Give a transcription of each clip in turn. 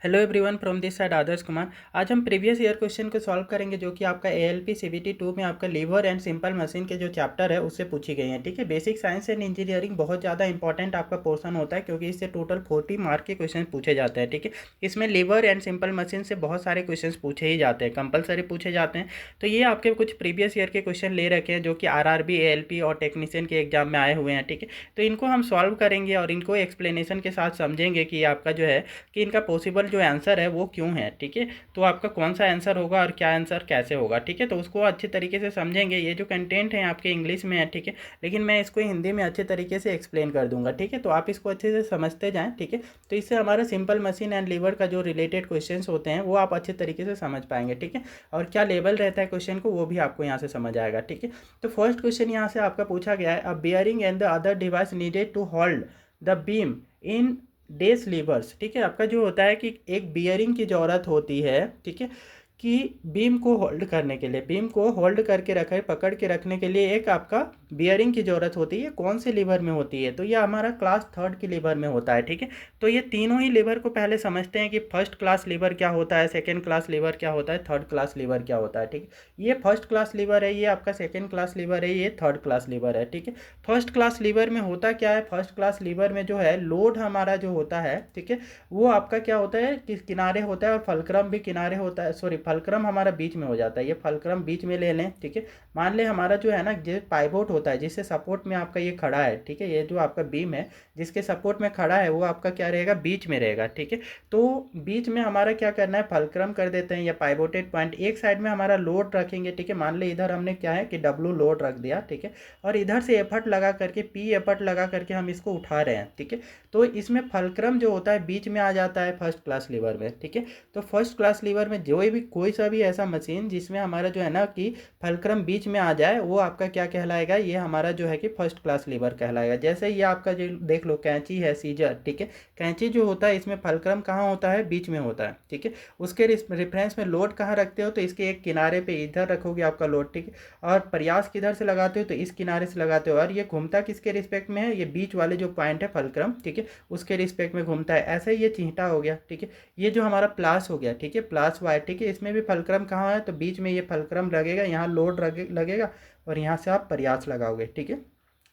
Hello everyone from this side Adarsh Kumar. आज हम previous year question को सॉल्व करेंगे जो कि आपका एएलपी सीबीटी 2 में आपका लीवर एंड सिंपल मशीन के जो चैप्टर है उससे पूछी गई है। ठीक है, बेसिक साइंस एंड इंजीनियरिंग बहुत ज़्यादा इंपॉर्टेंट आपका पोर्शन होता है क्योंकि इससे टोटल 40 मार्क के क्वेश्चन पूछे जाते हैं। ठीक है, इसमें लीवर एंड सिंपल मशीन से बहुत सारे क्वेश्चन पूछे ही जाते हैं, कंपलसरी पूछे जाते हैं। तो ये आपके कुछ प्रीवियस ईयर के क्वेश्चन ले रखे हैं जो कि आरआरबी, एएलपी और टेक्नीशियन के एग्जाम में आए हुए हैं। ठीक है, तो इनको हम सॉल्व करेंगे और इनको एक्सप्लेनेशन के साथ समझेंगे कि आपका जो है कि इनका पॉसिबल जो आंसर है वो क्यों है। ठीक है, तो आपका कौन सा आंसर होगा और क्या आंसर कैसे होगा। ठीक है, तो उसको अच्छे तरीके से समझेंगे। ये जो कंटेंट है आपके इंग्लिश में है, ठीक है, लेकिन मैं इसको हिंदी में अच्छे तरीके से एक्सप्लेन कर दूंगा। ठीक है, तो आप इसको अच्छे से समझते जाएं। ठीक है, तो इससे हमारा सिंपल मशीन एंड लीवर का जो रिलेटेड क्वेश्चंस होते हैं वो आप अच्छे तरीके से समझ पाएंगे। ठीक है, और क्या लेवल रहता है क्वेश्चन को वो भी आपको यहाँ से समझ आएगा। ठीक है, तो फर्स्ट क्वेश्चन यहाँ से आपका पूछा गया है, a bearing and the other device needed to hold the beam in these levers. ठीक है, आपका जो होता है कि एक बियरिंग की ज़रूरत होती है। ठीक है, कि बीम को होल्ड करने के लिए, बीम को होल्ड करके रखे, पकड़ के रखने के लिए एक आपका बियरिंग की ज़रूरत होती है। कौन से लीवर में होती है? तो ये हमारा क्लास थर्ड की लीवर में होता है। ठीक है, तो ये तीनों ही लीवर को पहले समझते हैं कि फर्स्ट क्लास लीवर क्या होता है, सेकेंड क्लास लीवर क्या होता है, थर्ड क्लास लीवर क्या होता है। ठीक है, ये फर्स्ट क्लास लीवर है, ये आपका सेकेंड क्लास लीवर है, ये थर्ड क्लास लीवर है। ठीक है, फर्स्ट क्लास लीवर में होता क्या है? फर्स्ट क्लास लीवर में जो है लोड हमारा जो होता है, ठीक है, वो आपका क्या होता है कि किनारे होता है और फलक्रम भी किनारे होता है। सॉरी, फलक्रम हमारा बीच में हो जाता है। ये फलक्रम बीच में ले लें। ठीक है, मान ले हमारा जो है ना जो पाइवोट होता है जिससे सपोर्ट में आपका ये खड़ा है। ठीक है, ये जो आपका बीम है जिसके सपोर्ट में खड़ा है वो आपका क्या रहेगा? बीच में रहेगा। ठीक है, तो बीच में हमारा क्या करना है? फलक्रम कर देते हैं या पाइवोटेड पॉइंट। एक साइड में हमारा लोड रखेंगे। ठीक है, मान ले इधर हमने क्या है कि डब्लू लोड रख दिया। ठीक है, और इधर से एफर्ट लगा करके, पी एफर्ट लगा करके हम इसको उठा रहे हैं। ठीक है, तो इसमें फलक्रम जो होता है बीच में आ जाता है फर्स्ट क्लास लीवर में। ठीक है, तो फर्स्ट क्लास लीवर में जो भी कोई सा भी ऐसा मशीन जिसमें हमारा जो है ना कि फलक्रम बीच में आ जाए वो आपका क्या कहलाएगा? ये हमारा जो है कि फर्स्ट क्लास लीवर कहलाएगा। जैसे ये आपका जो देख लो कैंची है, सीजर। ठीक है, कैंची जो होता है इसमें फलक्रम कहाँ होता है? बीच में होता है। ठीक है, उसके रेफरेंस में लोड कहाँ रखते हो? तो इसके एक किनारे पे इधर रखोगे आपका लोड। ठीक है, और प्रयास किधर से लगाते हो? तो इस किनारे से लगाते हो। और ये घूमता किसके रिस्पेक्ट में है? ये बीच वाले जो पॉइंट है फलक्रम, ठीक है, उसके रिस्पेक्ट में घूमता है। ऐसे ही ये चींटा हो गया। ठीक है, ये जो हमारा प्लास हो गया। ठीक है, प्लास वाई। ठीक है, इसमें भी फलक्रम कहाँ है? तो बीच में ये फलक्रम लगेगा, यहाँ लोड लगेगा और यहाँ से आप प्रयास लगाओगे। ठीक है,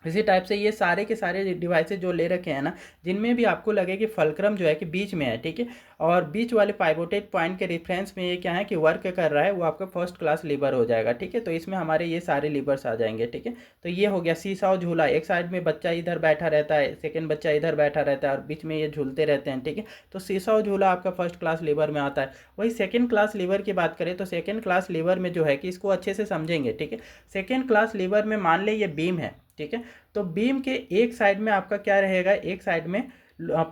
इसी टाइप से ये सारे के सारे डिवाइसेज जो ले रखे हैं ना, जिनमें भी आपको लगे कि फलक्रम जो है कि बीच में है। ठीक है, और बीच वाले पाइवोटेड पॉइंट के रेफरेंस में ये क्या है कि वर्क कर रहा है, वो आपका फर्स्ट क्लास लीवर हो जाएगा। ठीक है, तो इसमें हमारे ये सारे लीवर्स आ जाएंगे। ठीक है, तो ये हो गया सीसा और झूला। एक साइड में बच्चा इधर बैठा रहता है, सेकेंड बच्चा इधर बैठा रहता है और बीच में ये झूलते रहते हैं। ठीक है, तो सीसा और झूला आपका फर्स्ट क्लास लीवर में आता है। वही सेकेंड क्लास लीवर की बात करें तो सेकेंड क्लास लीवर में जो है कि इसको अच्छे से समझेंगे। ठीक है, सेकेंड क्लास लीवर में मान ले ये बीम है। ठीक है, तो बीम के एक साइड में आपका क्या रहेगा? एक साइड में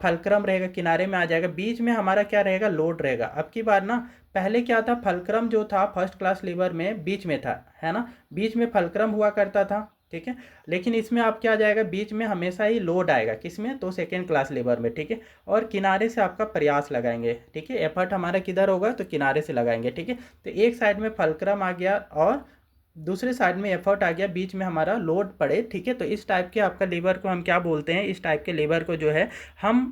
फलक्रम रहेगा, किनारे में आ जाएगा। बीच में हमारा क्या रहेगा? लोड रहेगा। अब की बार ना, पहले क्या था? फलक्रम जो था फर्स्ट क्लास लीवर में बीच में था, है ना, बीच में फलक्रम हुआ करता था। ठीक है, लेकिन इसमें आप क्या आ जाएगा? बीच में हमेशा ही लोड आएगा। किसमें? तो सेकेंड क्लास लीवर में। ठीक है, और किनारे से आपका प्रयास लगाएंगे। ठीक है, एफर्ट हमारा किधर होगा? तो किनारे से लगाएंगे। ठीक है, तो एक साइड में फलक्रम आ गया और दूसरे साइड में एफर्ट आ गया, बीच में हमारा लोड पड़े। ठीक है, तो इस टाइप के आपका लीवर को हम क्या बोलते हैं? इस टाइप के लीवर को जो है हम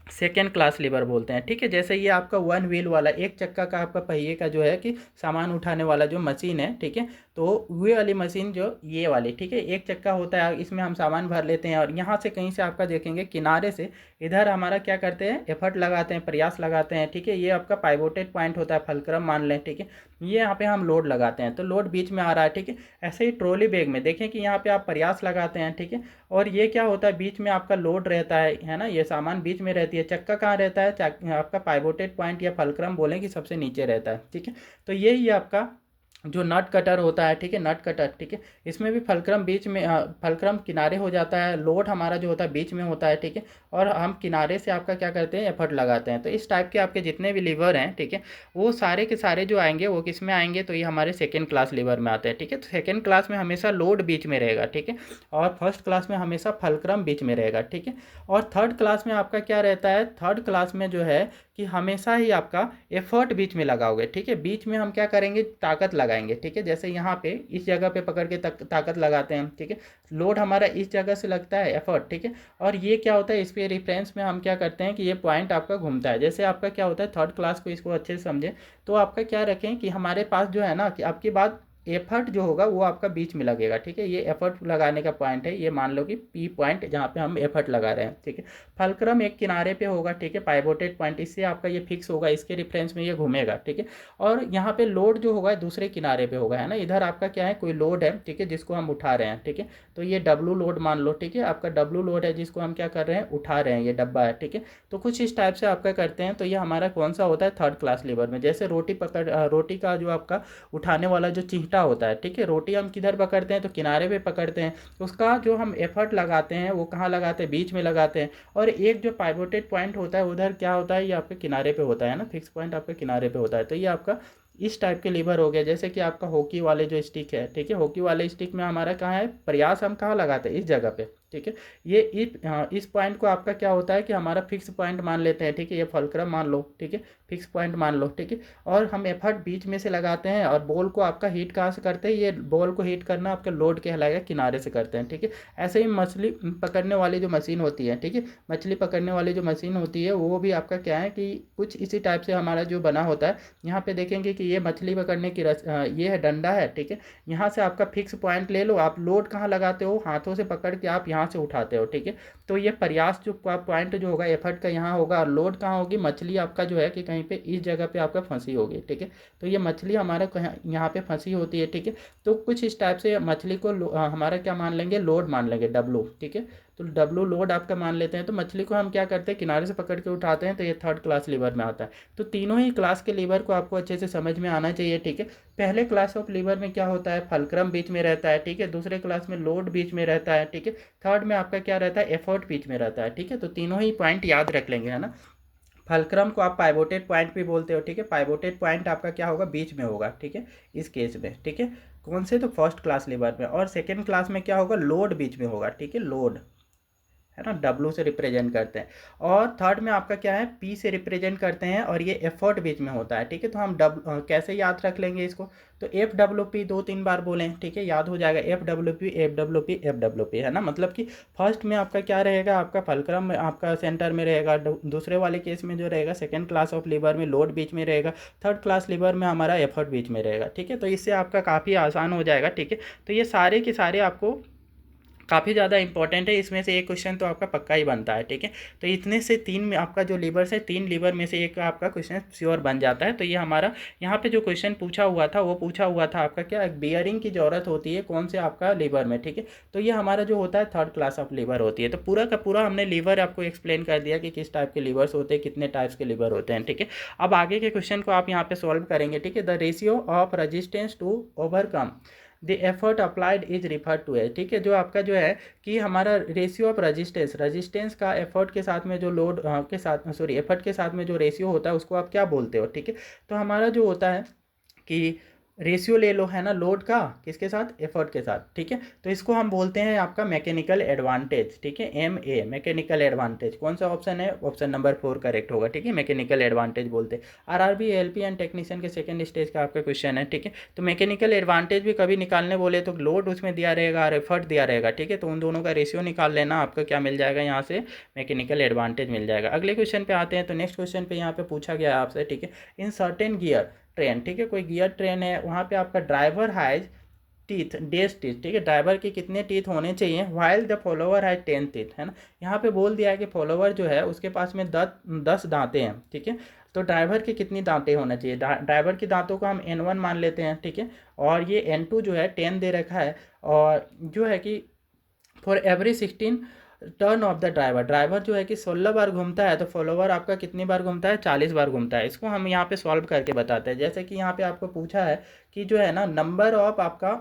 सेकेंड क्लास लीवर बोलते हैं। ठीक है, जैसे ये आपका वन व्हील वाला एक चक्का का आपका पहिए का जो है कि सामान उठाने वाला जो मशीन है। ठीक है, तो वे वाली मशीन जो ये वाली, ठीक है, एक चक्का होता है, इसमें हम सामान भर लेते हैं और यहाँ से कहीं से आपका देखेंगे किनारे से इधर हमारा क्या करते हैं? एफर्ट लगाते हैं, प्रयास लगाते हैं। ठीक है, ये आपका पाइवोटेड पॉइंट होता है, फलक्रम मान लें। ठीक है, ये यहाँ पे हम लोड लगाते हैं तो लोड बीच में आ रहा है। ठीक है, ऐसे ही ट्रॉली बैग में देखें कि यहाँ पे आप प्रयास लगाते हैं। ठीक है, और ये क्या होता है? बीच में आपका लोड रहता है ना, ये सामान बीच में रहती है। चक्का कहाँ रहता है? आपका पाइवोटेड पॉइंट या फलक्रम बोलें कि सबसे नीचे रहता है। ठीक है, तो यही आपका जो नट कटर होता है। ठीक है, नट कटर। ठीक है, इसमें भी फलक्रम बीच में फलक्रम किनारे हो जाता है, लोड हमारा जो होता है बीच में होता है। ठीक है, और हम किनारे से आपका क्या करते हैं? एफर्ट लगाते हैं। तो इस टाइप के आपके जितने भी लीवर हैं, ठीक है, वो सारे के सारे जो आएंगे वो किस में आएंगे? तो ये हमारे सेकेंड क्लास लीवर में आते हैं। ठीक है, तो सेकेंड क्लास में हमेशा लोड बीच में रहेगा। ठीक है, और फर्स्ट क्लास में हमेशा फलक्रम बीच में रहेगा। ठीक है, और थर्ड क्लास में आपका क्या रहता है? थर्ड क्लास में जो है कि हमेशा ही आपका एफर्ट बीच में लगाओगे, ठीक है। बीच में हम क्या करेंगे, ताकत लगाएंगे, ठीक है। जैसे यहाँ पे इस जगह पे पकड़ के ताकत लगाते हैं, ठीक है। लोड हमारा इस जगह से लगता है, एफर्ट, ठीक है। और ये क्या होता है, इस पे रेफरेंस में हम क्या करते हैं कि ये पॉइंट आपका घूमता है। जैसे आपका क्या होता है, थर्ड क्लास को इसको अच्छे से समझें तो आपका क्या रखें कि हमारे पास जो है ना कि आपकी बात एफर्ट जो होगा वो आपका बीच में लगेगा, ठीक है। ये एफर्ट लगाने का पॉइंट है, ये मान लो कि पी पॉइंट जहाँ पे हम एफर्ट लगा रहे हैं, ठीक है। फलक्रम एक किनारे पे होगा, ठीक है, पाइवोटेड पॉइंट, इससे आपका ये फिक्स होगा, इसके रेफरेंस में ये घूमेगा, ठीक है। और यहाँ पे लोड जो होगा दूसरे किनारे पे होगा, है ना। इधर आपका क्या है, कोई लोड है, ठीक है, जिसको हम उठा रहे हैं, ठीक है। तो ये डब्लू लोड मान लो, ठीक है, आपका डब्लू लोड है जिसको हम क्या कर रहे हैं, उठा रहे हैं, ये डब्बा है, ठीक है। तो कुछ इस टाइप से आपका करते हैं। तो ये हमारा कौन सा होता है, थर्ड क्लास लीवर में। जैसे रोटी का जो आपका उठाने वाला जो चिमटा होता है, ठीक है, रोटी हम किधर पकड़ते हैं, तो किनारे पे पकड़ते हैं। तो उसका जो हम एफर्ट लगाते हैं वो कहाँ लगाते हैं, बीच में लगाते हैं। और एक जो पाइवोटेड पॉइंट होता है उधर क्या होता है, ये आपके किनारे पे होता है ना, फिक्स पॉइंट आपके किनारे पे होता है। तो ये आपका इस टाइप के लीवर हो गया। जैसे कि आपका हॉकी वाले जो स्टिक है, ठीक है, हॉकी वाले स्टिक में हमारा कहाँ है, प्रयास हम कहाँ लगाते हैं, इस जगह पे, ठीक है। ये इस पॉइंट को आपका क्या होता है कि हमारा फिक्स पॉइंट मान लेते हैं, ठीक है। ये फलक्रम मान लो, ठीक है, फिक्स पॉइंट मान लो, ठीक है। और हम एफर्ट बीच में से लगाते हैं और बॉल को आपका हीट कहाँ से करते हैं, ये बॉल को हीट करना आपका लोड कहलाएगा, किनारे से करते हैं, ठीक है। ऐसे ही मछली पकड़ने वाली जो मशीन होती है, ठीक है, मछली पकड़ने वाली जो मशीन होती है वो भी आपका क्या है कि कुछ इसी टाइप से हमारा जो बना होता है। यहाँ पे देखेंगे कि ये मछली पकड़ने की ये है डंडा है, ठीक है। यहाँ से आपका फिक्स पॉइंट ले लो, आप लोड कहाँ लगाते हो, हाथों से पकड़ के आप यहाँ से उठाते हो, ठीक है। तो ये प्रयास जो पॉइंट जो होगा एफर्ट का यहाँ होगा, और लोड कहाँ होगी, मछली आपका जो है कि कहीं पे इस जगह पे आपका फंसी होगी, ठीक है। तो ये मछली हमारा कहीं यहाँ पे फंसी होती है, ठीक है। तो कुछ इस टाइप से मछली को हमारा क्या मान लेंगे, लोड मान लेंगे, डब्लू, ठीक है। तो डब्लू लोड आपका मान लेते हैं। तो मछली को हम क्या करते हैं, किनारे से पकड़ के उठाते हैं। तो ये थर्ड क्लास लीवर में आता है। तो तीनों ही क्लास के लीवर को आपको अच्छे से समझ में आना चाहिए, ठीक है। पहले क्लास ऑफ लीवर में क्या होता है, फलक्रम बीच में रहता है, ठीक है। दूसरे क्लास में लोड बीच में रहता है, ठीक है। थर्ड में आपका क्या रहता है, एफर्ट बीच में रहता है, ठीक है। तो तीनों ही पॉइंट याद रख लेंगे, है ना। फलक्रम को आप पाइवोटेड पॉइंट भी बोलते हो, ठीक है। पाइवोटेड पॉइंट आपका क्या होगा, बीच में होगा, ठीक है, इस केस में, ठीक है। कौन से, तो फर्स्ट क्लास लीवर में। और सेकेंड क्लास में क्या होगा, लोड बीच में होगा, ठीक है, लोड, है ना, डब्लू से रिप्रेजेंट करते हैं। और थर्ड में आपका क्या है, पी से रिप्रेजेंट करते हैं, और ये एफर्ट बीच में होता है, ठीक है। तो हम कैसे याद रख लेंगे इसको, तो एफ डब्ल्यू पी 2-3 बार बोलें, ठीक है, याद हो जाएगा, F W P, F W P, F W P, है ना। मतलब कि फर्स्ट में आपका क्या रहेगा, आपका फलक्रम में आपका सेंटर में रहेगा। दूसरे वाले केस में जो रहेगा सेकेंड क्लास ऑफ लीवर में लोड बीच में रहेगा। थर्ड क्लास लीवर में हमारा एफर्ट बीच में रहेगा, ठीक है। तो इससे आपका काफ़ी आसान हो जाएगा, ठीक है। तो ये सारे के सारे आपको काफ़ी ज़्यादा इंपॉर्टेंट है। इसमें से एक क्वेश्चन तो आपका पक्का ही बनता है, ठीक है। तो इतने से तीन में आपका जो लीवर्स है, तीन लीवर में से एक आपका क्वेश्चन श्योर बन जाता है। तो ये हमारा यहाँ पे जो क्वेश्चन पूछा हुआ था वो पूछा हुआ था आपका क्या, एक बियरिंग की ज़रूरत होती है कौन से आपका लीवर में, ठीक है। तो ये हमारा जो होता है थर्ड क्लास ऑफ लीवर होती है। तो पूरा का पूरा हमने लीवर आपको एक्सप्लेन कर दिया कि किस टाइप के लीवर्स होते हैं, कितने टाइप्स के लीवर होते हैं, ठीक है। अब आगे के क्वेश्चन को आप यहाँ पे सॉल्व करेंगे, ठीक है। The ratio of resistance to overcome the effort applied is refer to है, ठीक है। जो आपका जो है कि हमारा रेशियो ऑफ रजिस्टेंस का एफर्ट के साथ में जो लोड के साथ, सॉरी, एफर्ट के साथ में जो रेशियो होता है उसको आप क्या बोलते हो, ठीक है। तो हमारा जो होता है कि रेशियो ले लो, है ना, लोड का किसके साथ, एफर्ट के साथ, ठीक है। तो इसको हम बोलते हैं आपका मैकेनिकल एडवांटेज, ठीक है, MA, मैकेनिकल एडवांटेज। कौन सा ऑप्शन है, ऑप्शन नंबर 4 करेक्ट होगा, ठीक है, मैकेनिकल एडवांटेज बोलते हैं। RRB LP एंड टेक्नीशियन के सेकंड स्टेज का आपका क्वेश्चन है, ठीक है। तो मैकेनिकल एडवांटेज भी कभी निकालने बोले तो लोड उसमें दिया रहेगा और एफर्ट दिया रहेगा, ठीक है। तो उन दोनों का रेशियो निकाल लेना, आपका क्या मिल जाएगा, यहाँ से मैकेनिकल एडवांटेज मिल जाएगा। अगले क्वेश्चन पे आते हैं। तो नेक्स्ट क्वेश्चन पे यहाँ पे पूछा गया है आपसे, ठीक है, इन सर्टेन गियर ट्रेन, ठीक है, कोई गियर ट्रेन है, वहाँ पे आपका driver has teeth, days teeth, ठीक है, ड्राइवर के कितने टीथ होने चाहिए, while the follower has 10 teeth, है ना। यहाँ पे बोल दिया है कि फॉलोवर जो है उसके पास में 10 दांतें हैं, ठीक है। तो ड्राइवर की कितनी दांतें होना चाहिए, ड्राइवर की दांतों को हम N1 मान लेते हैं, ठीक है। और ये N2 जो है 10 दे रखा है। और जो है कि for every 16 turn off the driver जो है कि 16 बार घूमता है, तो फॉलोवर आपका कितनी बार घूमता है, 40 बार घूमता है। इसको हम यहाँ पे सॉल्व करके बताते हैं। जैसे कि यहाँ पे आपको पूछा है कि जो है ना, नंबर ऑफ आपका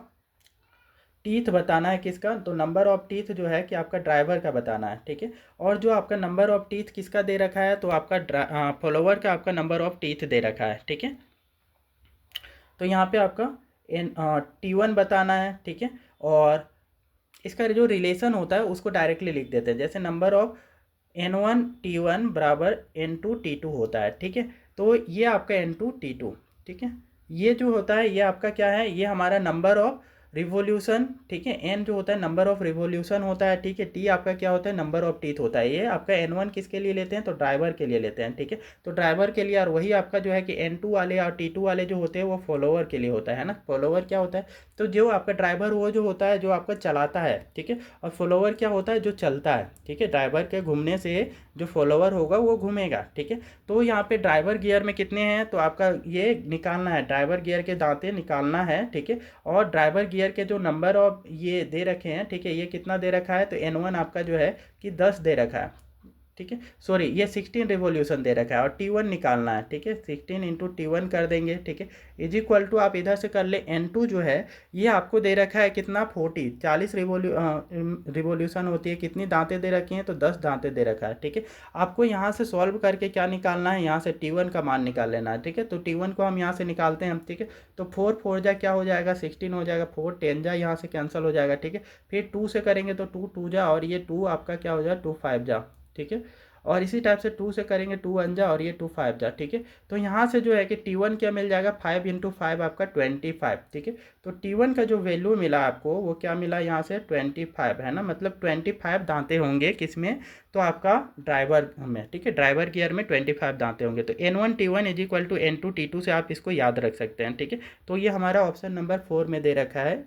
टीथ बताना है किसका, तो नंबर ऑफ टीथ जो है कि आपका ड्राइवर का बताना है, ठीक है। और जो आपका नंबर ऑफ टीथ किसका दे रखा है, तो आपका फॉलोवर का आपका नंबर ऑफ टीथ दे रखा है, ठीक है। तो यहाँ पे आपका T1 बताना है, ठीक है। और इसका जो रिलेशन होता है उसको डायरेक्टली लिख देते हैं। जैसे नंबर ऑफ N1 T1 बराबर N2 T2 होता है, ठीक है। तो ये आपका N2 T2, ठीक है। ये जो होता है ये आपका क्या है, ये हमारा नंबर ऑफ रिवोल्यूशन, ठीक है। एन जो होता है नंबर ऑफ रिवोल्यूशन होता है, ठीक है। टी आपका क्या होता है, नंबर ऑफ टीथ होता है। ये आपका N1 किसके लिए लेते हैं, तो ड्राइवर के लिए लेते हैं, ठीक है। तो ड्राइवर के लिए, और वही आपका जो है कि N2 वाले और T2 वाले जो होते हैं वो फॉलोवर के लिए होता है ना। फॉलोवर क्या होता है, तो जो आपका ड्राइवर वो जो होता है जो आपका चलाता है, ठीक है। और फॉलोवर क्या होता है, जो चलता है, ठीक है। ड्राइवर के घूमने से जो फॉलोवर होगा वो घूमेगा, ठीक है। तो यहाँ पे ड्राइवर गियर में कितने हैं, तो आपका ये निकालना है, ड्राइवर गियर के दांते निकालना है, ठीक है। और ड्राइवर गियर के जो नंबर ऑफ ये दे रखे हैं, ठीक है, ये कितना दे रखा है, तो N1 आपका जो है कि 10 दे रखा है, ठीक है। सॉरी, ये 16 रिवोल्यूशन दे रखा है और T1 निकालना है, ठीक है। 16 इंटू T1 कर देंगे, ठीक है। इज इक्वल टू आप इधर से कर ले N2 जो है ये आपको दे रखा है कितना, 40 रिवोल्यूशन होती है, कितनी दांतें दे रखी हैं, तो 10 दांतें दे रखा है, ठीक है। आपको यहाँ से सॉल्व करके क्या निकालना है, यहाँ से T1 का मान निकाल लेना है, ठीक है। तो T1 को हम यहाँ से निकालते हैं हम, ठीक है। तो 4 4 जा क्या हो जाएगा, 16 हो जाएगा, 4 10 जा यहाँ से कैंसिल हो जाएगा, ठीक है। फिर 2 से करेंगे तो 2 2 जा, और ये 2 आपका क्या हो जाएगा, 2 5 जा, ठीक है। और इसी टाइप से 2 से करेंगे 2 1 जा, और ये 2 5 जा, ठीक है। तो यहाँ से जो है कि T1 क्या मिल जाएगा, 5 इंटू 5 आपका 25, ठीक है। तो T1 का जो वैल्यू मिला आपको वो क्या मिला, यहाँ से 25 है ना, मतलब 25 दांते होंगे किसमें, तो आपका ड्राइवर में, ठीक है। ड्राइवर गियर में 25 दांते होंगे। तो N1 T1 is equal to N2 T2 से आप इसको याद रख सकते हैं, ठीक है। तो ये हमारा ऑप्शन नंबर 4 में दे रखा है,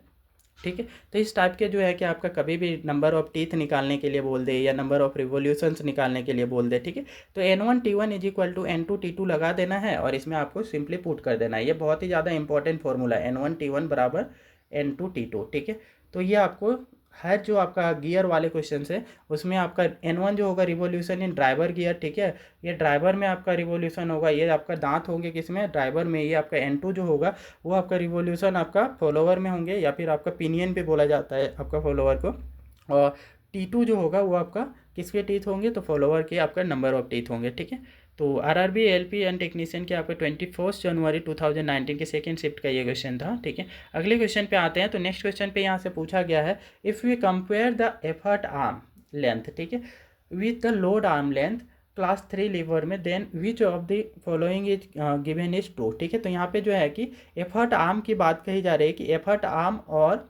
ठीक है। तो इस टाइप के जो है कि आपका कभी भी नंबर ऑफ टीथ निकालने के लिए बोल दे या नंबर ऑफ रिवोल्यूशंस निकालने के लिए बोल दे, ठीक है। तो N1 T1 is equal to N2 T2 लगा देना है और इसमें आपको सिंपली पुट कर देना है। ये बहुत ही ज़्यादा इंपॉर्टेंट फॉर्मूला है, N1 T1 बराबर N2 T2, ठीक है। तो ये आपको हर जो आपका गियर वाले क्वेश्चन है उसमें आपका N1 जो होगा रिवोल्यूशन इन ड्राइवर गियर, ठीक है। ये ड्राइवर में आपका रिवोल्यूशन होगा, ये आपका दांत होंगे किसमें, ड्राइवर में। ये आपका N2 जो होगा वो आपका रिवोल्यूशन आपका फॉलोवर में होंगे, या फिर आपका पिनियन पे बोला जाता है आपका फॉलोवर को। और T2 जो होगा वो आपका किसके टीथ होंगे, तो फॉलोवर के आपका नंबर ऑफ टीथ होंगे, ठीक है। तो RRB ALP एंड टेक्नीशियन के आपका 21 जनवरी 2019 के सेकेंड शिफ्ट का ये क्वेश्चन था, ठीक है। अगले क्वेश्चन पे आते हैं। तो नेक्स्ट क्वेश्चन पे यहाँ से पूछा गया है, if we compare the effort arm length, ठीक है, with the load arm length class 3 lever में, then which of the following is given is true, ठीक है। तो यहाँ पे जो है कि एफर्ट आर्म की बात कही जा रही है कि एफर्ट आर्म और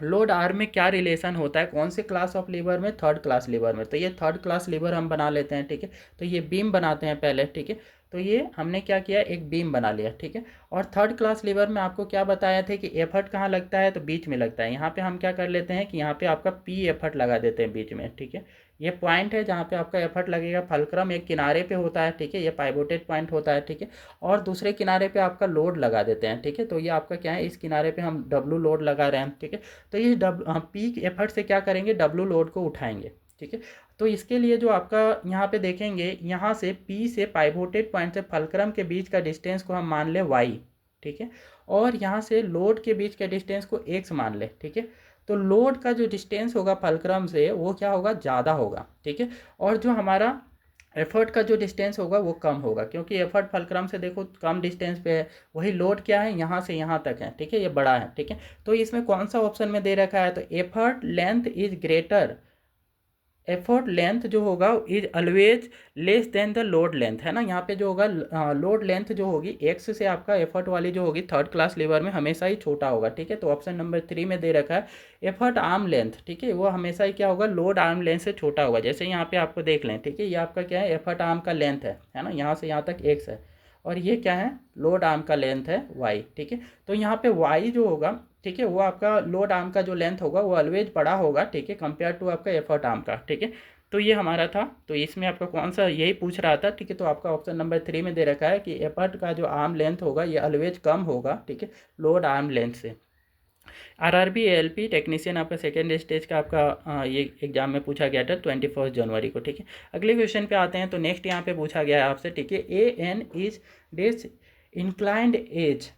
लोड आर्म में क्या रिलेशन होता है, कौन से क्लास ऑफ लीवर में, थर्ड क्लास लीवर में। तो ये थर्ड क्लास लीवर हम बना लेते हैं, ठीक है। तो ये बीम बनाते हैं पहले, ठीक है। तो ये हमने क्या किया, एक बीम बना लिया, ठीक है। और थर्ड क्लास लीवर में आपको क्या बताया था कि एफर्ट कहाँ लगता है, तो बीच में लगता है। यहाँ पे हम क्या कर लेते हैं कि यहाँ पे आपका पी एफर्ट लगा देते हैं बीच में, ठीक है। ये पॉइंट है जहाँ पे आपका एफर्ट लगेगा। फलक्रम एक किनारे पे होता है, ठीक है, ये पाइवोटेड पॉइंट होता है, ठीक है। और दूसरे किनारे पे आपका लोड लगा देते हैं, ठीक है। तो ये आपका क्या है, इस किनारे पे हम डब्लू लोड लगा रहे हैं, ठीक है। तो ये पी एफर्ट से क्या करेंगे, डब्लू लोड को उठाएंगे, ठीक है। तो इसके लिए जो आपका यहाँ पे देखेंगे, यहाँ से पी से पाइवोटेड पॉइंट से फलक्रम के बीच का डिस्टेंस को हम मान ले वाई, ठीक है। और यहाँ से लोड के बीच के डिस्टेंस को एक्स मान ले, ठीक है। तो लोड का जो डिस्टेंस होगा फलक्रम से वो क्या होगा, ज़्यादा होगा, ठीक है। और जो हमारा एफर्ट का जो डिस्टेंस होगा वो कम होगा, क्योंकि एफर्ट फलक्रम से देखो कम डिस्टेंस पे है। वही लोड क्या है, यहाँ से यहाँ तक है, ठीक है, ये बड़ा है, ठीक है। तो इसमें कौन सा ऑप्शन में दे रखा है, तो effort length is greater, effort length जो होगा is always less than the load length, है ना। यहाँ पे जो होगा लोड लेंथ जो होगी एक्स से आपका एफर्ट वाली जो होगी थर्ड क्लास लीवर में हमेशा ही छोटा होगा, ठीक है। तो ऑप्शन नंबर 3 में दे रखा है एफर्ट आर्म लेंथ, ठीक है, वो हमेशा ही क्या होगा, लोड आर्म लेंथ से छोटा होगा। जैसे यहाँ पे आपको देख लें, ठीक है, ये आपका क्या है, एफर्ट आर्म का लेंथ है ना, यहाँ से यहाँ तक एक्स है, और ये क्या है, लोड आर्म का लेंथ है वाई, ठीक है। तो यहाँ पे वाई जो होगा, ठीक है, वो आपका लोड आर्म का जो लेंथ होगा वो ऑलवेज बड़ा होगा, ठीक है, कंपेयर टू आपका एफर्ट आर्म का, ठीक है। तो ये हमारा था। तो इसमें आपका कौन सा, यही पूछ रहा था, ठीक है। तो आपका ऑप्शन नंबर 3 में दे रखा है कि एफर्ट का जो आर्म लेंथ होगा ये ऑलवेज कम होगा, ठीक है, लोड आर्म लेंथ से। RRB ALP टेक्नीशियन आपका सेकेंड स्टेज का आपका ये एग्जाम में पूछा गया था 21 जनवरी को, ठीक है। अगले क्वेश्चन पे आते हैं। तो नेक्स्ट यहाँ पे पूछा गया है आपसे, ठीक है, AN is disinclined as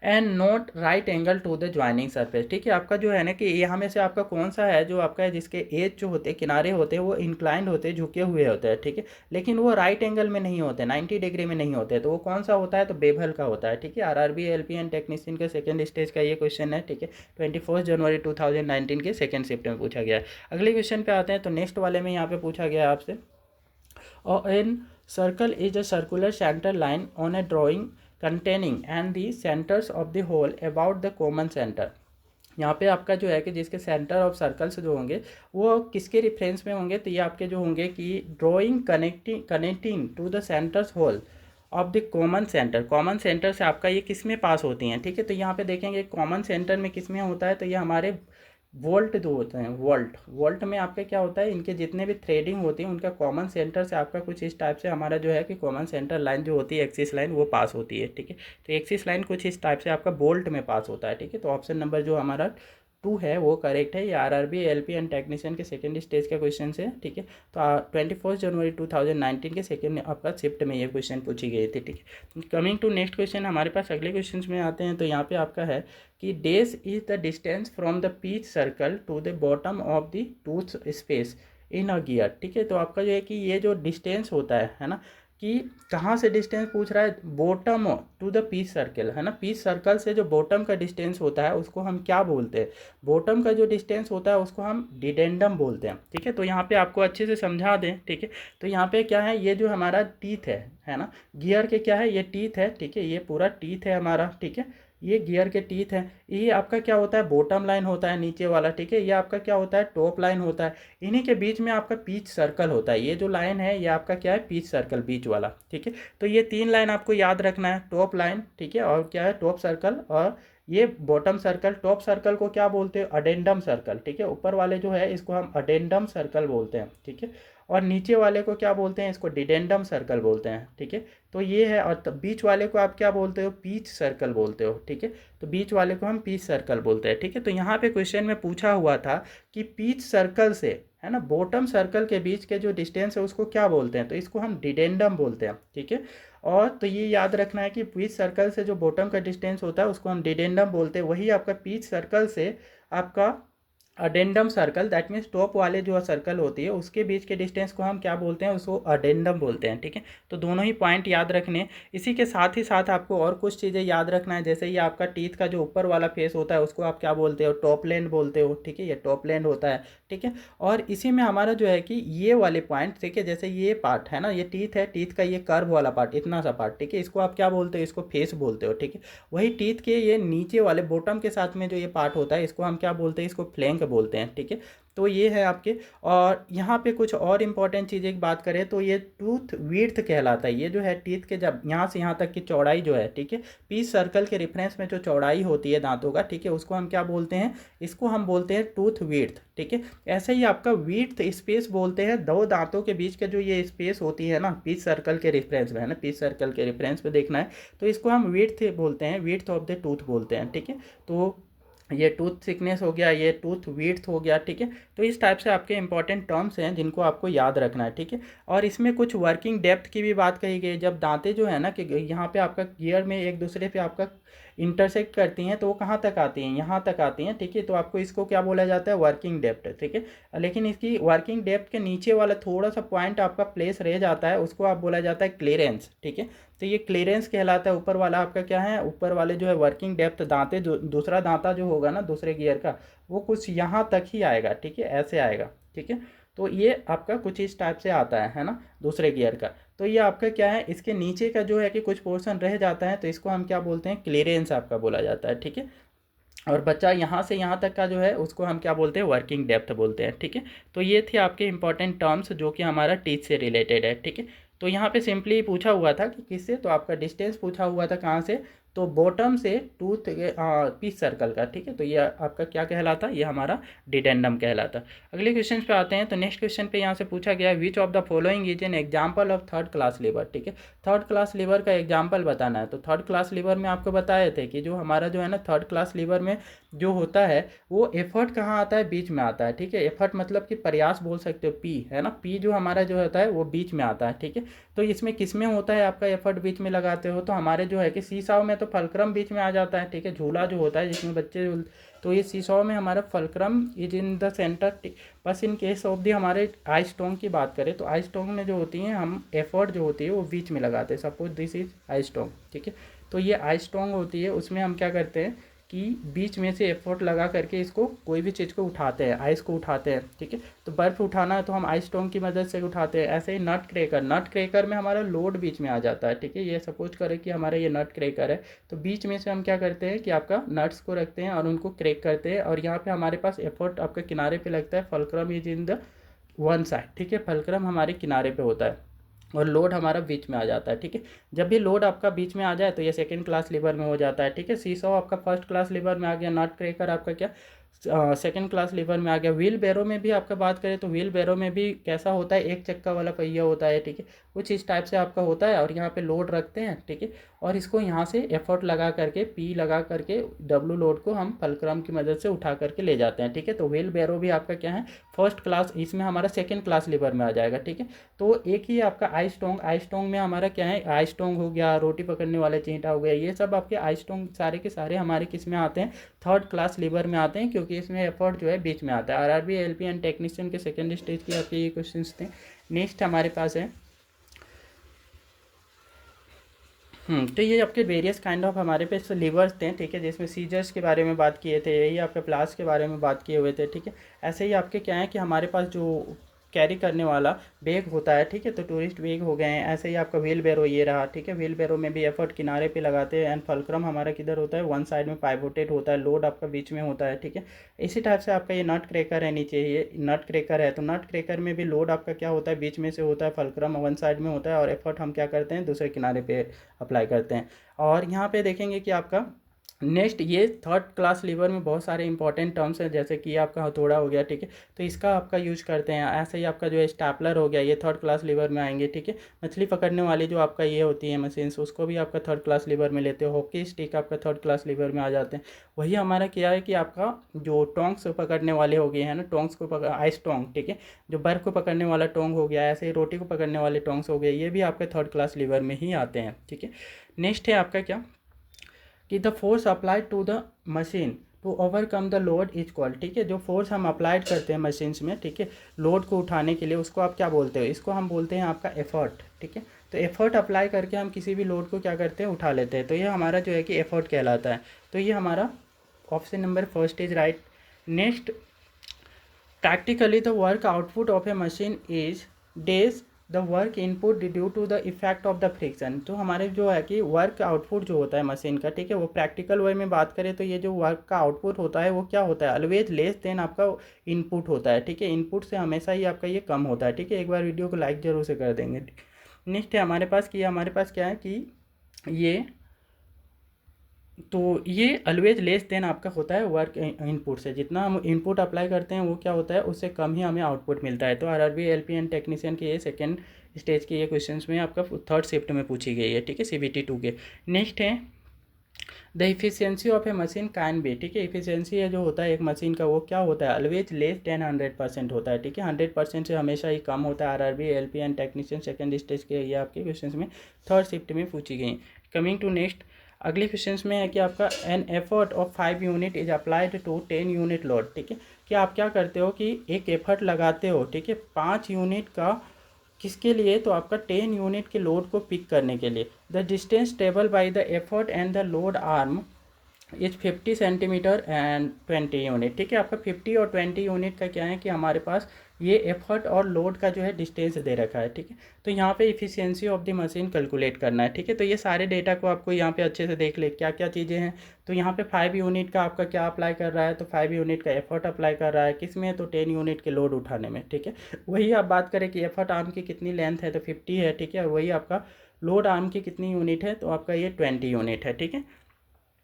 and not right angle to the joining surface. ठीक है, आपका जो है ना कि यहाँ में से आपका कौन सा है जो आपका है जिसके एज जो होते हैं, किनारे होते हैं, वो इंक्लाइंड होते हैं, झुके हुए होते हैं। ठीक है, लेकिन वो राइट एंगल में नहीं होते, 90 डिग्री में नहीं होते, तो वो कौन सा होता है, तो बेवल का होता है। ठीक है, आरआरबी एलपी एंड टेक्नीशियन के सेकंड स्टेज का ये क्वेश्चन है। ठीक है, 21 जनवरी 2019 के सेकंड शिफ्ट में पूछा गया है। अगले क्वेश्चन पे आते हैं, तो नेक्स्ट वाले में यहाँ पे पूछा गया है आपसे, और in circle is a circular centre line on a drawing containing and the centers of the whole about the common center। यहाँ पे आपका जो है कि जिसके सेंटर ऑफ सर्कल्स जो होंगे वो किसके रिफरेंस में होंगे, तो ये आपके जो होंगे कि drawing connecting to the centres hole of the common centre. Common centre से आपका ये किस में पास होती हैं। ठीक है, तो यहाँ पे देखेंगे कॉमन सेंटर में किस में होता है, तो ये हमारे वोल्ट जो होते हैं, वोल्ट में आपका क्या होता है, इनके जितने भी थ्रेडिंग होती है उनका कॉमन सेंटर से आपका कुछ इस टाइप से हमारा जो है कि कॉमन सेंटर लाइन जो होती है, एक्सिस लाइन, वो पास होती है। ठीक है, तो एक्सिस लाइन कुछ इस टाइप से आपका बोल्ट में पास होता है। ठीक है, तो ऑप्शन नंबर जो हमारा 2 है वो करेक्ट है। ये आरआरबी एलपी एंड टेक्नीशियन के सेकंड स्टेज का क्वेश्चन है। ठीक है, तो 21 जनवरी 2019 के सेकंड आपका शिफ्ट में ये क्वेश्चन पूछी गई थी। ठीक है, कमिंग टू नेक्स्ट क्वेश्चन, हमारे पास अगले क्वेश्चन में आते हैं। तो यहाँ पे आपका है कि dash is the distance from the pitch circle to the bottom of the tooth space in a gear. ठीक है, तो आपका जो है कि ये जो डिस्टेंस होता है ना, कि कहाँ से डिस्टेंस पूछ रहा है, bottom to the pitch circle है ना, पीच सर्कल से जो बॉटम का डिस्टेंस होता है उसको हम क्या बोलते हैं, बॉटम का जो डिस्टेंस होता है उसको हम डिडेंडम बोलते हैं। ठीक है, तो यहाँ पे आपको अच्छे से समझा दें। ठीक है, तो यहाँ पे क्या है, ये जो हमारा टीथ है ना, गियर के क्या है, ये टीथ है। ठीक है, ये पूरा टीथ है हमारा। ठीक है, ये गियर के टीथ है, ये आपका क्या होता है, बॉटम लाइन होता है नीचे वाला। ठीक है, ये आपका क्या होता है, टॉप लाइन होता है। इन्हीं के बीच में आपका पीच सर्कल होता है। ये जो लाइन है ये आपका क्या है, पीच सर्कल, बीच वाला। ठीक है, तो ये 3 लाइन आपको याद रखना है, टॉप लाइन, ठीक है, और क्या है, टॉप सर्कल, और ये बॉटम सर्कल। टॉप सर्कल को क्या बोलते हैं, अडेंडम सर्कल। ठीक है, ऊपर वाले जो है इसको हम अडेंडम सर्कल बोलते हैं। ठीक है, और नीचे वाले को क्या बोलते हैं, इसको डिडेंडम सर्कल बोलते हैं। ठीक है, तो ये है, और बीच वाले को आप क्या बोलते हो, पीच सर्कल बोलते हो। ठीक है, तो बीच वाले को हम पीच सर्कल बोलते हैं। ठीक है, तो यहाँ पे क्वेश्चन में पूछा हुआ था कि पीच सर्कल से है ना बॉटम सर्कल के बीच के जो डिस्टेंस है उसको क्या बोलते हैं, तो इसको हम डिडेंडम बोलते हैं। ठीक है, और तो ये याद रखना है कि पीच सर्कल से जो बॉटम का डिस्टेंस होता है उसको हम डिडेंडम बोलते हैं। वही आपका पीच सर्कल से आपका addendum circle, that means top वाले जो सर्कल होती है उसके बीच के डिस्टेंस को हम क्या बोलते हैं, उसको अडेंडम बोलते हैं। ठीक है, तो दोनों ही पॉइंट याद रखने। इसी के साथ ही साथ आपको और कुछ चीज़ें याद रखना है, जैसे ये आपका टीथ का जो ऊपर वाला फेस होता है उसको आप क्या बोलते हो, टॉप लैंड बोलते हो। ठीक है, ये टॉप लैंड होता है। ठीक है, और इसी में हमारा जो है कि ये वाले पॉइंट, ठीक है, जैसे ये पार्ट है ना, ये टीथ है, टीथ का ये कर्व वाला पार्ट, इतना सा पार्ट, ठीक है, इसको आप क्या बोलते हो, इसको फेस बोलते हो। ठीक है, वही टीथ के ये नीचे वाले बॉटम के साथ में जो ये पार्ट होता है इसको हम क्या बोलते हैं, इसको फ्लैंक बोलते हैं। ठीक है, तो ये है आपके। और यहाँ पे कुछ और इम्पॉर्टेंट चीज़ें की बात करें तो ये टूथ विड्थ कहलाता है। ये जो है टीथ के जब यहाँ से यहाँ तक की चौड़ाई जो है, ठीक है, पीच सर्कल के रेफरेंस में जो चौड़ाई होती है दांतों का, ठीक है, उसको हम क्या बोलते हैं, इसको हम बोलते हैं टूथ विड्थ। ठीक है, ऐसे ही आपका विड्थ स्पेस बोलते हैं, दो दांतों के बीच के जो ये स्पेस होती है ना पीच सर्कल के रेफरेंस में, है ना, पीच सर्कल के रेफरेंस में देखना है, तो इसको हम विड्थ बोलते हैं, विड्थ ऑफ द टूथ बोलते हैं। ठीक है, तो ये टूथ थिकनेस हो गया, ये टूथ विड्थ हो गया। ठीक है, तो इस टाइप से आपके इंपॉर्टेंट टर्म्स हैं जिनको आपको याद रखना है। ठीक है, और इसमें कुछ वर्किंग डेप्थ की भी बात कही गई, जब दांतें जो है ना कि यहाँ पे आपका गियर में एक दूसरे पे आपका इंटरसेक्ट करती हैं तो वो कहाँ तक आती हैं, यहाँ तक आती हैं। ठीक है, तो आपको इसको क्या बोला जाता है, वर्किंग डेप्थ। ठीक है, लेकिन इसकी वर्किंग डेप्थ के नीचे वाला थोड़ा सा पॉइंट आपका प्लेस रह जाता है, उसको आप बोला जाता है क्लियरेंस। ठीक है, तो ये क्लियरेंस कहलाता है। ऊपर वाला आपका क्या है, ऊपर वाले जो है वर्किंग डेप्थ, दांते जो दूसरा दांता जो होगा ना दूसरे गियर का, वो कुछ यहाँ तक ही आएगा। ठीक है, ऐसे आएगा। ठीक है, तो ये आपका कुछ इस टाइप से आता है ना दूसरे गियर का। तो ये आपका क्या है, इसके नीचे का जो है कि कुछ पोर्शन रह जाता है तो इसको हम क्या बोलते हैं, क्लियरेंस आपका बोला जाता है। ठीक है, और बच्चा यहाँ से यहाँ तक का जो है उसको हम क्या बोलते हैं, वर्किंग डेप्थ बोलते हैं। ठीक है, तो ये थे आपके इंपॉर्टेंट टर्म्स जो कि हमारा टीथ से रिलेटेड है। ठीक है, तो यहाँ पे सिंपली पूछा हुआ था कि किससे, तो आपका डिस्टेंस पूछा हुआ था कहाँ से, तो बॉटम से टूथ पीच सर्कल का। ठीक है, तो ये आपका क्या कहलाता, ये हमारा डिडेंडम कहलाता। अगले क्वेश्चन पे आते हैं। तो नेक्स्ट क्वेश्चन पे यहाँ से पूछा गया, विच of the following is an example of third class lever. ठीक है, थर्ड क्लास लीवर का एग्जाम्पल बताना है। तो थर्ड क्लास लीवर में आपको बताए थे कि जो हमारा जो है ना थर्ड क्लास लीवर में जो होता है वो एफर्ट कहाँ आता है, बीच में आता है। ठीक है, एफर्ट मतलब कि प्रयास बोल सकते हो, पी है ना, पी जो हमारा जो होता है वो बीच में आता है। ठीक है, तो इसमें किस में होता है आपका एफर्ट बीच में लगाते हो, तो हमारे जो है कि सीसाव में तो फलक्रम बीच में आ जाता है, ठीक है, झूला जो होता है जिसमें बच्चे तो ये सीसॉ में हमारा fulcrum is in the centre. बस इन केस ऑफ दी हमारे आई स्टोंग की बात करें तो आई स्टोंग में जो होती हैं हम एफर्ट जो होती है वो बीच में लगाते हैं। Suppose this is I Strong, ठीक है, तो ये आई स्टोंग होती है, उसमें हम क्या करते हैं कि बीच में से एफर्ट लगा करके इसको कोई भी चीज़ को उठाते हैं, आइस को उठाते हैं, ठीक है। तो बर्फ़ उठाना है तो हम आइस स्टोंग की मदद से उठाते हैं। ऐसे ही नट क्रैकर में हमारा लोड बीच में आ जाता है, ठीक है। ये सपोज करें कि हमारा ये नट क्रैकर है, तो बीच में से हम क्या करते हैं कि आपका नट्स को रखते हैं और उनको क्रैक करते हैं, और यहाँ पे हमारे पास एफर्ट आपका किनारे पे लगता है। Fulcrum is in the one side, ठीक है, फलक्रम हमारे किनारे पे होता है और लोड हमारा बीच में आ जाता है, ठीक है। जब भी लोड आपका बीच में आ जाए तो ये सेकंड क्लास लीवर में हो जाता है, ठीक है। सीसॉ आपका फर्स्ट क्लास लीवर में आ गया, नट क्रैकर आपका क्या सेकंड क्लास लीवर में आ गया। व्हील बैरो में भी आपका बात करें तो व्हील बैरो में भी कैसा होता है, एक चक्का वाला पहिया होता है, ठीक है, कुछ इस टाइप से आपका होता है और यहाँ पे लोड रखते हैं, ठीक है, और इसको यहाँ से एफर्ट लगा करके पी लगा करके डब्लू लोड को हम फलक्रम की मदद से उठा करके ले जाते हैं, ठीक है। तो व्हील बैरो भी आपका क्या है फर्स्ट क्लास, इसमें हमारा सेकेंड क्लास लीवर में आ जाएगा, ठीक है। तो एक ही आपका आई स्टोंग में हमारा क्या है, आई स्टोंग हो गया, रोटी पकड़ने वाले चींटा हो गया, ये सब आपके आई स्टोंग सारे के सारे हमारे किस में आते हैं, थर्ड क्लास लीवर में आते हैं, क्योंकि इसमें एफर्ट जो है बीच में आता है। आरआरबी एलपी एंड टेक्नीशियन के सेकेंड स्टेज की आपके ये क्वेश्चन थे। नेक्स्ट हमारे पास है तो ये आपके वेरियस काइंड ऑफ हमारे पे लीवर्स थे, ठीक है, जिसमें सीजर्स के बारे में बात किए थे, यही आपके प्लास के बारे में बात किए हुए थे, ठीक है। ऐसे ही आपके क्या है कि हमारे पास जो कैरी करने वाला बैग होता है, ठीक है, तो टूरिस्ट बैग हो गए हैं। ऐसे ही आपका व्हील बैरो ये रहा, ठीक है, व्हील बैरो में भी एफर्ट किनारे पे लगाते हैं एंड फलक्रम हमारा किधर होता है, वन साइड में पाइवोटेड होता है, लोड आपका बीच में होता है, ठीक है। इसी टाइप से आपका ये नट क्रैकर है, नीचे ये नट क्रैकर है, तो नट क्रैकर में भी लोड आपका क्या होता है, बीच में से होता है, फलक्रम वन साइड में होता है और एफर्ट हम क्या करते हैं दूसरे किनारे पे अप्लाई करते हैं। और यहाँ पे देखेंगे कि आपका नेक्स्ट ये थर्ड क्लास लीवर में बहुत सारे इंपॉर्टेंट टर्म्स हैं, जैसे कि आपका हथौड़ा हो गया, ठीक है, तो इसका आपका यूज करते हैं। ऐसे ही आपका जो है स्टैपलर हो गया, ये थर्ड क्लास लीवर में आएंगे, ठीक है। मछली पकड़ने वाली जो आपका ये होती है मशीन्स, उसको भी आपका थर्ड क्लास लीवर में लेते हो। हॉकी स्टिक आपका थर्ड क्लास लीवर में आ जाते हैं। वही हमारा क्या है कि आपका जो टोंग्स पकड़ने वाले हो गए हैं ना, टोंग्स को पकड़ आइस टोंग, ठीक है, जो बर्फ को पकड़ने वाला टोंग हो गया, ऐसे ही रोटी को पकड़ने वाले टोंग्स हो गए, ये भी आपके थर्ड क्लास लीवर में ही आते हैं, ठीक है। नेक्स्ट है आपका क्या कि the force applied to the machine to overcome the load is called, ठीक है, जो फोर्स हम अप्लाइड करते हैं मशीन्स में, ठीक है, लोड को उठाने के लिए, उसको आप क्या बोलते हो, इसको हम बोलते हैं आपका एफर्ट, ठीक है। तो एफर्ट अप्लाई करके हम किसी भी लोड को क्या करते हैं उठा लेते हैं, तो ये हमारा जो है कि एफर्ट कहलाता है। तो ये हमारा option number first is right. Next, practically the work output of a machine is days the work input due to the effect of the friction. तो हमारे जो है कि वर्क आउटपुट जो होता है मशीन का, ठीक है, वो प्रैक्टिकल वे में बात करें तो ये जो वर्क का आउटपुट होता है वो क्या होता है, ऑलवेज लेस देन आपका इनपुट होता है, ठीक है। इनपुट से हमेशा ही आपका ये कम होता है, ठीक है। एक बार वीडियो को लाइक जरूर से कर देंगे। नेक्स्ट है हमारे पास कि हमारे पास क्या है कि ये तो ये ऑलवेज लेस देन आपका होता है वर्क इनपुट से, जितना हम इनपुट अप्लाई करते हैं वो क्या होता है उससे कम ही हमें आउटपुट मिलता है। तो आरआरबी एलपी एंड टेक्नीशियन के ये सेकंड स्टेज के ये क्वेश्चंस में आपका थर्ड शिफ्ट में पूछी गई है, ठीक है, CBT 2 के। नेक्स्ट है the efficiency of a machine can be, ठीक है, इफिशियंसी है जो होता है एक मशीन का वो क्या होता है, ऑलवेज लेस देन 100% होता है, ठीक है, 100% से हमेशा ही कम होता है। RRB LP and technician second stage के ये आपके क्वेश्चंस में थर्ड शिफ्ट में पूछी गई। कमिंग टू नेक्स्ट, अगली क्वेश्चंस में है कि आपका an effort of 5 unit is applied to 10 unit load, ठीक है, कि आप क्या करते हो कि एक एफर्ट लगाते हो, ठीक है, 5 यूनिट का किसके लिए, तो आपका 10 यूनिट के लोड को पिक करने के लिए। The distance travel by the effort and the load arm is 50 centimetre and 20 unit, ठीक है। आपका 50 और 20 यूनिट का क्या है कि हमारे पास ये एफर्ट और लोड का जो है डिस्टेंस दे रखा है, ठीक है। तो यहाँ पे efficiency of the machine calculate करना है, ठीक है। तो ये सारे डेटा को आपको यहाँ पे अच्छे से देख ले क्या क्या चीज़ें हैं। तो यहाँ पे 5 यूनिट का आपका क्या अप्लाई कर रहा है, तो 5 यूनिट का एफर्ट अप्लाई कर रहा है किस में, तो 10 यूनिट के लोड उठाने में, ठीक है। वही आप बात करें कि एफर्ट आर्म की कितनी लेंथ है, तो 50 है, ठीक है, और वही आपका लोड आर्म की कितनी यूनिट है, तो आपका ये 20 यूनिट है, ठीक है,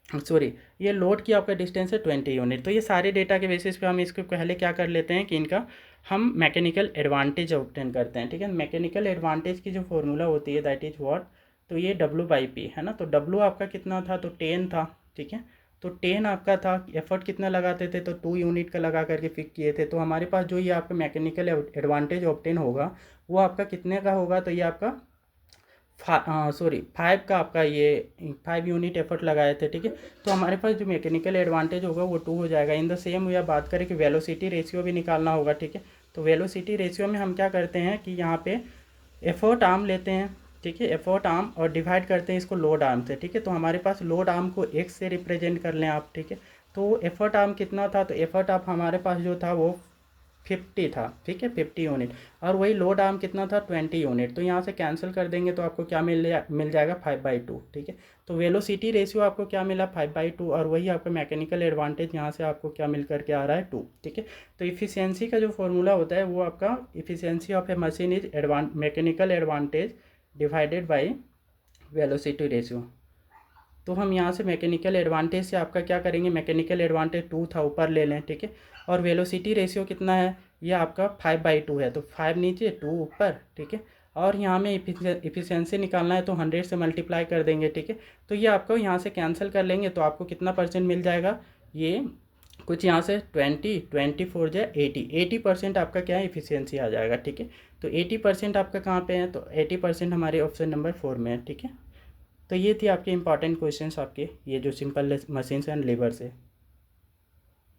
सॉरी ये लोड की आपका डिस्टेंस है 20 यूनिट। तो ये सारे डेटा के बेसिस पे हम इसको पहले क्या कर लेते हैं कि इनका हम मैकेनिकल एडवांटेज ऑब्टेन करते हैं, ठीक है। मैकेनिकल एडवांटेज की जो फॉर्मूला होती है दैट इज़ व्हाट, तो ये W/P है ना। तो W आपका कितना था, तो 10 था, ठीक है। तो 10 आपका था, एफर्ट कितना लगाते थे, तो 2 यूनिट का लगा करके फिक किए थे। तो हमारे पास जो ये आपका मैकेनिकल एडवांटेज ऑब्टेन होगा वो आपका कितने का होगा, तो ये आपका सॉरी 5 का आपका ये 5 यूनिट एफर्ट लगाए थे, ठीक है। तो हमारे पास जो मैकेनिकल एडवांटेज होगा वो 2 हो जाएगा। इन द सेम या बात करें कि वेलोसिटी रेशियो भी निकालना होगा, ठीक है। तो वेलोसिटी रेशियो में हम क्या करते हैं कि यहाँ पे एफर्ट आर्म लेते हैं, ठीक है, एफर्ट आर्म, और डिवाइड करते हैं इसको लोड आर्म से, ठीक है। तो हमारे पास लोड आर्म को एक्स से रिप्रेजेंट कर लें आप, ठीक है। तो एफर्ट आर्म कितना था, तो एफर्ट आर्म हमारे पास जो था वो 50 था, ठीक है, 50 यूनिट। और वही लोड आर्म कितना था, 20 यूनिट। तो यहाँ से कैंसिल कर देंगे तो आपको क्या मिल जाएगा 5/2, ठीक है। तो वेलोसिटी रेशियो आपको क्या मिला 5/2, और वही आपका मैकेनिकल एडवांटेज यहाँ से आपको क्या मिल करके आ रहा है 2, ठीक है। तो इफिशियंसी का जो फॉर्मूला होता है वो आपका efficiency of a machine is mechanical advantage divided by velocity ratio. तो हम यहाँ से मैकेनिकल एडवांटेज से आपका क्या करेंगे, मैकेनिकल एडवांटेज 2 था, ऊपर ले लें, ठीक है। और वेलोसिटी रेशियो कितना है, ये आपका 5/2 है, तो 5 नीचे 2 ऊपर, ठीक है। और यहाँ में इफिशियंसी निकालना है तो 100 से मल्टीप्लाई कर देंगे, ठीक है। तो ये आपको यहाँ से कैंसिल कर लेंगे तो आपको कितना परसेंट मिल जाएगा, ये कुछ यहाँ से 24 जाए 80% आपका क्या है इफिशियंसी आ जाएगा, ठीक है। तो 80% आपका कहाँ पे है, तो 80% हमारे ऑप्शन नंबर 4 में है, ठीक है। तो ये थी आपके इंपॉर्टेंट क्वेश्चंस आपके, ये जो सिंपल मशीन्स एंड लेबर से।